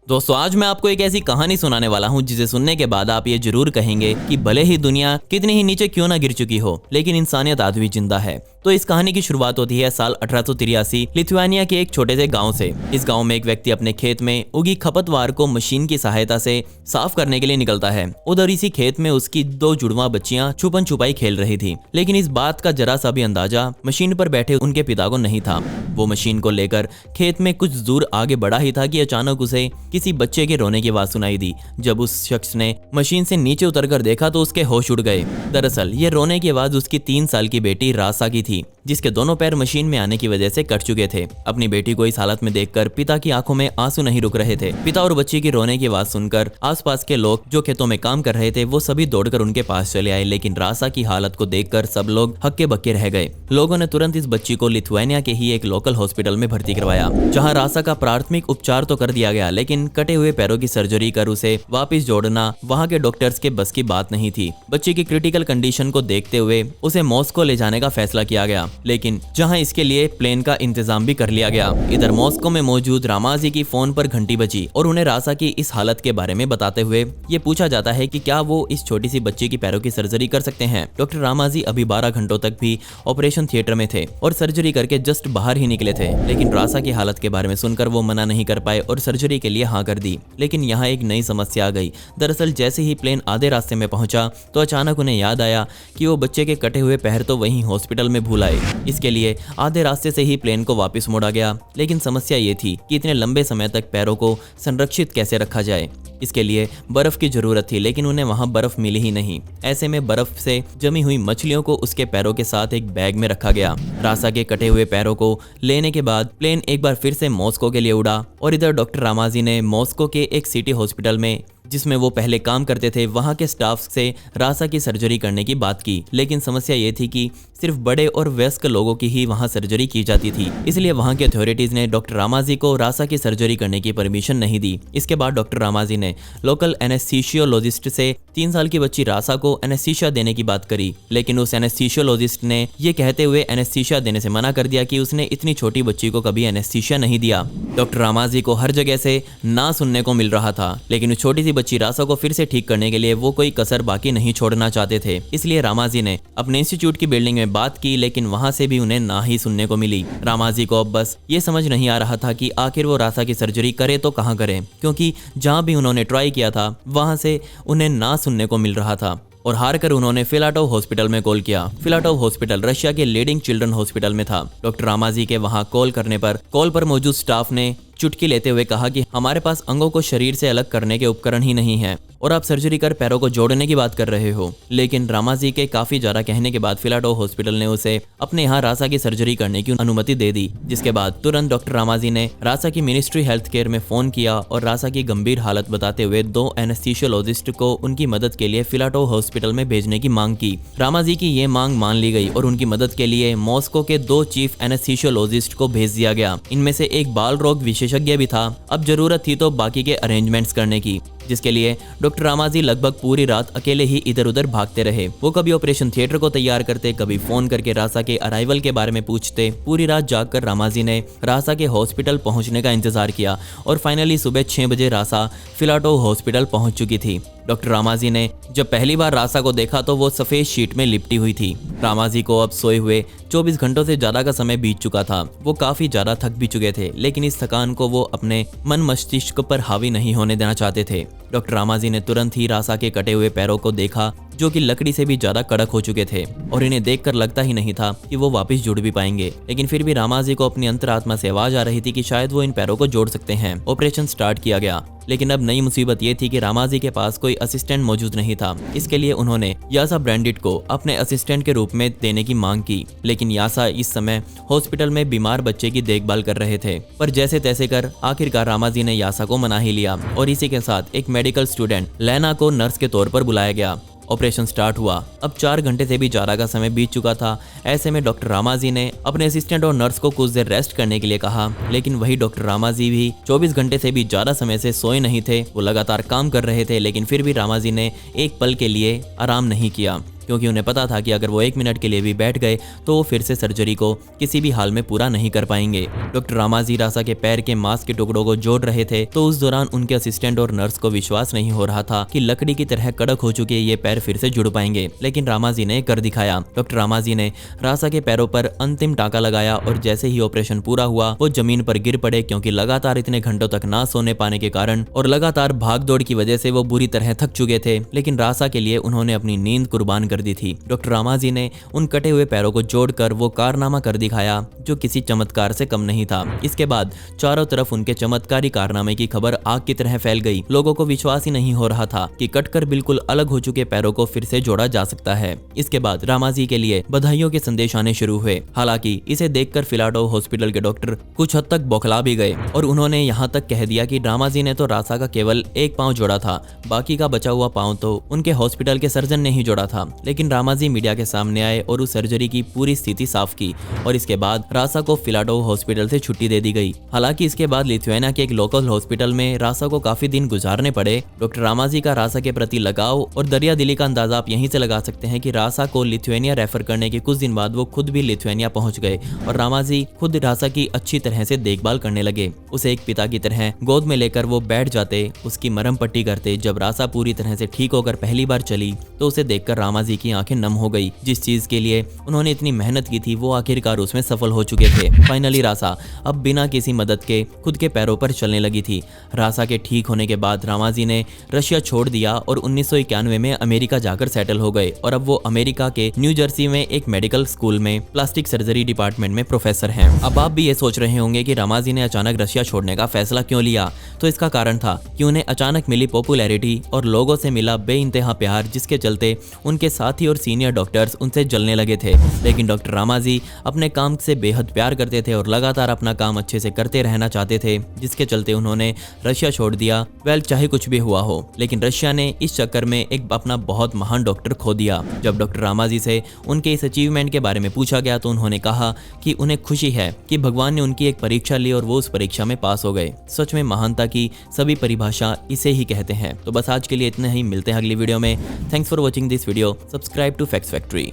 दोस्तों आज मैं आपको एक ऐसी कहानी सुनाने वाला हूँ जिसे सुनने के बाद आप ये जरूर कहेंगे कि भले ही दुनिया कितनी ही नीचे क्यों ना गिर चुकी हो, लेकिन इंसानियत आज भी जिंदा है। तो इस कहानी की शुरुआत होती है साल 1883 लिथुआनिया के एक छोटे से गांव से। इस गांव में एक व्यक्ति अपने खेत में उगी खपतवार को मशीन की सहायता से साफ करने के लिए निकलता है। उधर इसी खेत में उसकी दो जुड़वा बच्चियां छुपन छुपाई खेल रही थी, लेकिन इस बात का जरा सा भी अंदाजा मशीन पर बैठे उनके पिता को नहीं था। वो मशीन को लेकर खेत में कुछ दूर आगे बढ़ा ही था कि अचानक उसे किसी बच्चे के रोने की आवाज सुनाई दी। जब उस शख्स ने मशीन से नीचे उतरकर देखा तो उसके होश उड़ गए। दरअसल ये रोने की आवाज उसकी 3 साल की बेटी रासा की थी, जिसके दोनों पैर मशीन में आने की वजह से कट चुके थे। अपनी बेटी को इस हालत में देखकर पिता की आंखों में आंसू नहीं रुक रहे थे। पिता और बच्ची की रोने की आवाज सुनकर आसपास के लोग जो खेतों में काम कर रहे थे वो सभी दौड़कर उनके पास चले आए, लेकिन रासा की हालत को देखकर सब लोग हक्के बक्के रह गए। लोगों ने तुरंत इस बच्ची को लिथुआनिया के ही एक लोकल हॉस्पिटल में भर्ती करवाया, जहां रासा का प्राथमिक उपचार तो कर दिया गया, लेकिन कटे हुए पैरों की सर्जरी कर उसे वापस जोड़ना वहां के डॉक्टर्स के बस की बात नहीं थी। बच्ची की क्रिटिकल कंडीशन को देखते हुए उसे मॉस्को ले जाने का फैसला किया गया, लेकिन जहां इसके लिए प्लेन का इंतजाम भी कर लिया गया। इधर मॉस्को में मौजूद रामाजी की फोन पर घंटी बजी और उन्हें रासा की इस हालत के बारे में बताते हुए ये पूछा जाता है कि क्या वो इस छोटी सी बच्ची की पैरों की सर्जरी कर सकते हैं। डॉक्टर रामाजी अभी 12 घंटों तक भी ऑपरेशन थिएटर में थे और सर्जरी करके जस्ट बाहर ही निकले थे, लेकिन रासा की हालत के बारे में सुनकर वो मना नहीं कर पाए और सर्जरी के लिए हाँ कर दी। लेकिन यहाँ एक नई समस्या आ गई। दरअसल जैसे ही प्लेन आधे रास्ते में पहुंचा तो अचानक उन्हें याद आया कि वो बच्चे के कटे हुए पैर तो वहीं हॉस्पिटल में भूल आए। इसके लिए आधे रास्ते से ही प्लेन को वापस मोड़ा गया, लेकिन समस्या ये थी कि इतने लंबे समय तक पैरों को संरक्षित कैसे रखा जाए। इसके लिए बर्फ की जरूरत थी, लेकिन उन्हें वहां बर्फ मिली ही नहीं। ऐसे में बर्फ से जमी हुई मछलियों को उसके पैरों के साथ एक बैग में रखा गया। रासा के कटे हुए पैरों को लेने के बाद प्लेन एक बार फिर से मॉस्को के लिए उड़ा और इधर डॉक्टर रामाजी ने मॉस्को के एक सिटी हॉस्पिटल में जिसमें वो पहले काम करते थे वहां के स्टाफ से रासा की सर्जरी करने की बात की। लेकिन समस्या ये थी कि सिर्फ बड़े और वयस्क लोगों की ही वहां सर्जरी की जाती थी, इसलिए वहां के अथॉरिटीज ने डॉक्टर रामाजी को रासा की सर्जरी करने की परमिशन नहीं दी। इसके बाद डॉक्टर रामाजी ने लोकल एनेस्थीसियोलॉजिस्ट से 3 साल की बच्ची रासा को एनेस्थीसिया देने की बात करी, लेकिन उस एनेस्थीसियोलॉजिस्ट ने ये कहते हुए एनेस्थीसिया देने से मना कर दिया कि उसने इतनी छोटी बच्ची को कभी एनेस्थीसिया नहीं दिया। डॉक्टर रामाजी को हर जगह से ना सुनने को मिल रहा था, लेकिन उस छोटी सी बच्ची रासा को फिर से ठीक करने के लिए वो कोई कसर बाकी नहीं छोड़ना चाहते थे। इसलिए रामाजी ने अपने इंस्टीट्यूट की बिल्डिंग में बात की, लेकिन वहां से भी उन्हें ना ही सुनने को मिली। रामाजी को अब बस ये समझ नहीं आ रहा था कि आखिर वो रासा की सर्जरी करे तो कहां करे, क्योंकि जहां भी उन्होंने ट्राई किया था वहां से उन्हें ना सुनने को मिल रहा था। और हार कर उन्होंने फिलाटोव हॉस्पिटल में कॉल किया। फिलाटोव हॉस्पिटल रशिया के लीडिंग चिल्ड्रन हॉस्पिटल में था। डॉक्टर रामाजी के वहां कॉल करने पर कॉल पर मौजूद स्टाफ ने चुटकी लेते हुए कहा कि हमारे पास अंगों को शरीर से अलग करने के उपकरण ही नहीं है और आप सर्जरी कर पैरों को जोड़ने की बात कर रहे हो। लेकिन रामाजी के काफी ज्यादा कहने के बाद फिलाटोव हॉस्पिटल ने उसे अपने यहाँ रासा की सर्जरी करने की अनुमति दे दी, जिसके बाद तुरंत डॉक्टर रामाजी ने रासा की मिनिस्ट्री हेल्थ केयर में फोन किया और रासा की गंभीर हालत बताते हुए 2 एनेस्थीसियोलॉजिस्ट को उनकी मदद के लिए फिलाटोव हॉस्पिटल में भेजने की मांग की। रामाजी की ये मांग मान ली गई और उनकी मदद के लिए मॉस्को के 2 चीफ एनेस्थीसियोलॉजिस्ट को भेज दिया गया। इनमें से एक बाल रोग विशेषज्ञ भी था। अब जरूरत थी तो बाकी के अरेंजमेंट्स करने की, जिसके लिए डॉक्टर रामाजी लगभग पूरी रात अकेले ही इधर उधर भागते रहे। वो कभी ऑपरेशन थिएटर को तैयार करते, कभी फोन करके रासा के अराइवल के बारे में पूछते। पूरी रात जागकर रामाजी ने रासा के हॉस्पिटल पहुंचने का इंतजार किया और फाइनली सुबह 6 बजे रासा फिलाटोव हॉस्पिटल पहुंच चुकी थी। डॉक्टर रामाजी ने जब पहली बार रासा को देखा तो वो सफेद शीट में लिपटी हुई थी। रामाजी को अब सोए हुए 24 घंटों से ज्यादा का समय बीत चुका था। वो काफी ज्यादा थक भी चुके थे, लेकिन इस थकान को वो अपने मन मस्तिष्क पर हावी नहीं होने देना चाहते थे। डॉक्टर रामाजी ने तुरंत ही रासा के कटे हुए पैरों को देखा, जो कि लकड़ी से भी ज्यादा कड़क हो चुके थे और इन्हें देखकर लगता ही नहीं था कि वो वापस जुड़ भी पाएंगे। लेकिन फिर भी रामाजी को अपनी अंतरात्मा से आवाज आ रही थी कि शायद वो इन पैरों को जोड़ सकते हैं। ऑपरेशन स्टार्ट किया गया, लेकिन अब नई मुसीबत ये थी कि रामाजी के पास कोई असिस्टेंट मौजूद नहीं था। इसके लिए उन्होंने यासा ब्रांडिट को अपने असिस्टेंट के रूप में देने की मांग की, लेकिन यासा इस समय हॉस्पिटल में बीमार बच्चे की देखभाल कर रहे थे। पर जैसे तैसे कर आखिरकार रामाजी ने यासा को मना ही लिया और इसी के साथ एक मेडिकल स्टूडेंट लेना को नर्स के तौर पर बुलाया गया। ऑपरेशन स्टार्ट हुआ। अब 4 घंटे से भी ज्यादा का समय बीत चुका था। ऐसे में डॉक्टर रामाजी ने अपने असिस्टेंट और नर्स को कुछ देर रेस्ट करने के लिए कहा, लेकिन वही डॉक्टर रामाजी भी 24 घंटे से भी ज्यादा समय से सोए नहीं थे। वो लगातार काम कर रहे थे, लेकिन फिर भी रामाजी ने एक पल के लिए आराम नहीं किया। क्योंकि उन्हें पता था कि अगर वो 1 मिनट के लिए भी बैठ गए तो वो फिर से सर्जरी को किसी भी हाल में पूरा नहीं कर पाएंगे। डॉक्टर रामाजी रासा के पैर के मांस के टुकड़ों को जोड़ रहे थे तो उस दौरान उनके असिस्टेंट और नर्स को विश्वास नहीं हो रहा था कि लकड़ी की तरह कड़क हो चुके ये पैर फिर से जुड़ पाएंगे, लेकिन रामाजी ने कर दिखाया। डॉक्टर रामाजी ने रासा के पैरों पर अंतिम टाका लगाया और जैसे ही ऑपरेशन पूरा हुआ वो जमीन पर गिर पड़े, क्योंकि लगातार इतने घंटों तक ना सोने पाने के कारण और लगातार भाग दौड़ की वजह से वो बुरी तरह थक चुके थे। लेकिन रासा के लिए उन्होंने अपनी नींद कुर्बान कर दी थी। डॉक्टर रामाजी ने उन कटे हुए पैरों को जोड़कर वो कारनामा कर दिखाया जो किसी चमत्कार से कम नहीं था। इसके बाद चारों तरफ उनके चमत्कारी कारनामे की खबर आग की तरह फैल गई। लोगों को विश्वास ही नहीं हो रहा था कि कटकर बिल्कुल अलग हो चुके पैरों को फिर से जोड़ा जा सकता है। इसके बाद रामाजी के लिए बधाइयों के संदेश आने शुरू हुए। हालांकि इसे देखकर फिलाडोव हॉस्पिटल के डॉक्टर कुछ हद तक बौखला भी गए और उन्होंने यहाँ तक कह दिया कि रामाजी ने तो रासा का केवल एक पांव जोड़ा था, बाकी का बचा हुआ पांव तो उनके हॉस्पिटल के सर्जन ने ही जोड़ा था। लेकिन रामाजी मीडिया के सामने आए और उस सर्जरी की पूरी स्थिति साफ की और इसके बाद रासा को फिलाडोव हॉस्पिटल से छुट्टी दे दी गई। हालांकि इसके बाद लिथुआनिया के एक लोकल हॉस्पिटल में रासा को काफी दिन गुजारने पड़े। डॉक्टर रामाजी का रासा के प्रति लगाव और दरिया दिली का अंदाजा आप यहीं से लगा सकते हैं कि रासा को लिथुआनिया रेफर करने के कुछ दिन बाद वो खुद भी लिथुआनिया पहुंच गए और रामाजी खुद रासा की अच्छी तरह से देखभाल करने लगे। उसे एक पिता की तरह गोद में लेकर वो बैठ जाते, उसकी मरहम पट्टी करते। जब रासा पूरी तरह से ठीक होकर पहली बार चली तो उसे देखकर रामाजी की आंखें नम हो गई। जिस चीज के लिए उन्होंने इतनी मेहनत की थी वो आखिरकार उसमें सफल हो चुके थे। फाइनली रासा अब बिना किसी मदद के खुद के पैरों पर चलने लगी थी। रासा के ठीक होने के बाद रामाजी ने रशिया छोड़ दिया और 1991 में अमेरिका जाकर सेटल हो गए और अब वो अमेरिका के न्यू जर्सी में एक मेडिकल स्कूल में प्लास्टिक सर्जरी डिपार्टमेंट में प्रोफेसर हैं। अब आप भी ये सोच रहे होंगे कि रामाजी ने अचानक रशिया छोड़ने का फैसला क्यों लिया, तो इसका कारण था कि उन्हें अचानक मिली पॉपुलैरिटी और लोगों से मिला बेइंतहा प्यार, जिसके चलते उनके साथी और सीनियर डॉक्टर्स उनसे जलने लगे थे। लेकिन डॉक्टर रामाजी अपने काम से बेहद प्यार करते थे और लगातार अपना काम अच्छे से करते रहना चाहते थे, जिसके चलते उन्होंने रशिया छोड़ दिया। चाहे कुछ भी हुआ हो, लेकिन रशिया ने इस चक्कर में एक अपना बहुत महान डॉक्टर खो दिया। जब डॉक्टर रामाजी से उनके इस अचीवमेंट के बारे में पूछा गया तो उन्होंने कहा कि उन्हें खुशी है कि भगवान ने उनकी एक परीक्षा ली और वो उस परीक्षा में पास हो गए। सच में महानता की सभी परिभाषा इसे ही कहते हैं। तो बस आज के लिए इतना ही, मिलते हैं अगली वीडियो में। Thanks for watching this video. Subscribe to Facts factory.